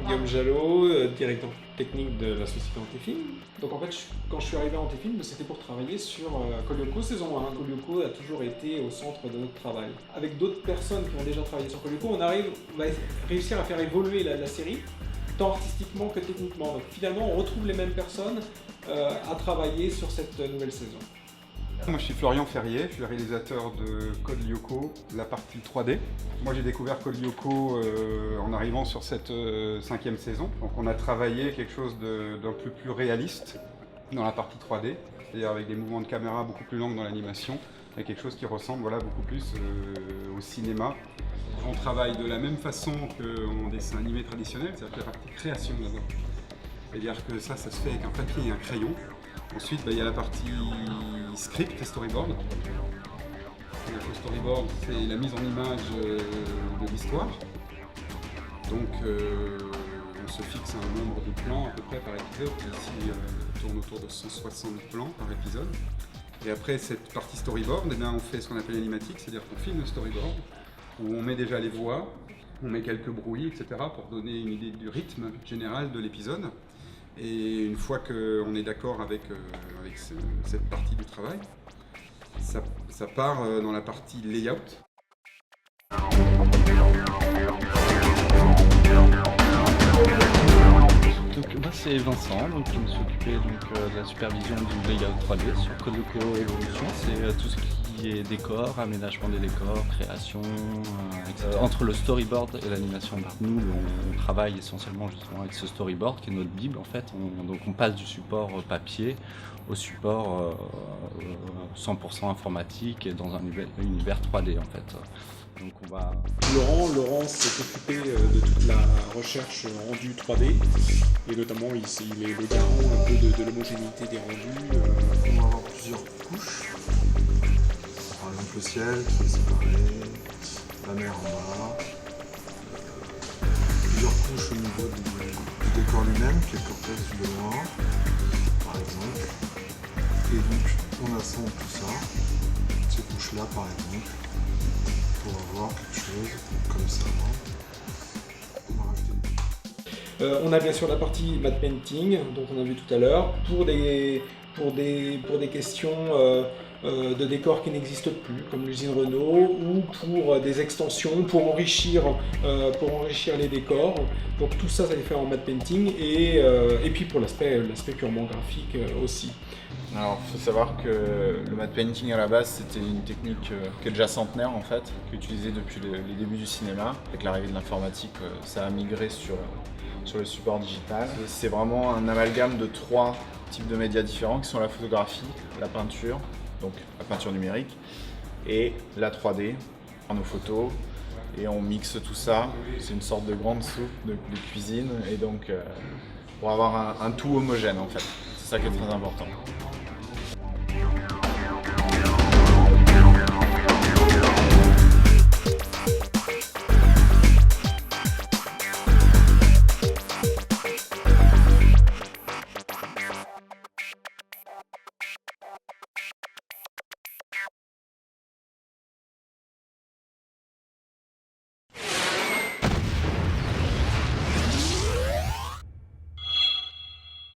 Guillaume Jalot, directeur technique de la société Antefilm. Donc en fait, quand je suis arrivé à Antefilm, c'était pour travailler sur Coleoco saison 1. Coleoco a toujours été au centre de notre travail. Avec d'autres personnes qui ont déjà travaillé sur Coleoco, on va réussir à faire évoluer la série, tant artistiquement que techniquement. Donc finalement, on retrouve les mêmes personnes à travailler sur cette nouvelle saison. Moi je suis Florian Ferrier, je suis le réalisateur de Code Lyoko, la partie 3D. Moi j'ai découvert Code Lyoko en arrivant sur cette 5e saison. Donc on a travaillé quelque chose d'un peu plus réaliste dans la partie 3D, c'est-à-dire avec des mouvements de caméra beaucoup plus longs dans l'animation, et quelque chose qui ressemble beaucoup plus au cinéma. On travaille de la même façon qu'en dessin animé traditionnel, c'est-à-dire la partie création d'abord. C'est-à-dire que ça se fait avec un papier et un crayon. Ensuite, il y a la partie script et storyboard. Le storyboard, c'est la mise en image de l'histoire. Donc, on se fixe un nombre de plans à peu près par épisode, qui ici tourne autour de 160 plans par épisode. Et après cette partie storyboard, on fait ce qu'on appelle l'animatique, c'est-à-dire qu'on filme le storyboard, où on met déjà les voix, on met quelques bruits, etc., pour donner une idée du rythme général de l'épisode. Et une fois qu'on est d'accord avec cette partie du travail, ça part dans la partie layout. Donc moi c'est Vincent, donc je me suis occupé de la supervision du layout 3D sur Coleoco Evolution. C'est tout ce qui est décor, aménagement des décors, création, etc. Entre le storyboard et l'animation, nous on travaille essentiellement justement avec ce storyboard qui est notre bible en fait. Donc on passe du support papier au support 100% informatique et dans un univers 3D en fait. Donc on va... Laurent s'est occupé de toute la recherche rendu 3D et notamment il est le garant un peu de l'homogénéité des rendus. On va avoir plusieurs couches. Par exemple le ciel qui est séparé, la mer en bas, plusieurs couches au niveau du décor lui-même qui est porté de loin, par exemple. Et donc on assemble tout ça, ces couches-là par exemple, pour avoir quelque chose comme ça. On va rajouter On a bien sûr la partie matte painting, dont on a vu tout à l'heure, pour des questions de décors qui n'existent plus, comme l'usine Renault, ou pour des extensions, pour enrichir les décors. Donc tout ça, ça est fait en matte painting, et puis pour l'aspect purement graphique aussi. Alors, il faut savoir que le matte painting à la base, c'était une technique qui est déjà centenaire en fait, qui est utilisée depuis les débuts du cinéma. Avec l'arrivée de l'informatique, ça a migré sur le support digital. C'est vraiment un amalgame de 3 types de médias différents qui sont la photographie, la peinture, donc la peinture numérique, et la 3D, nos photos. Et on mixe tout ça, c'est une sorte de grande soupe de cuisine, et donc pour avoir un tout homogène en fait. C'est ça qui est très important.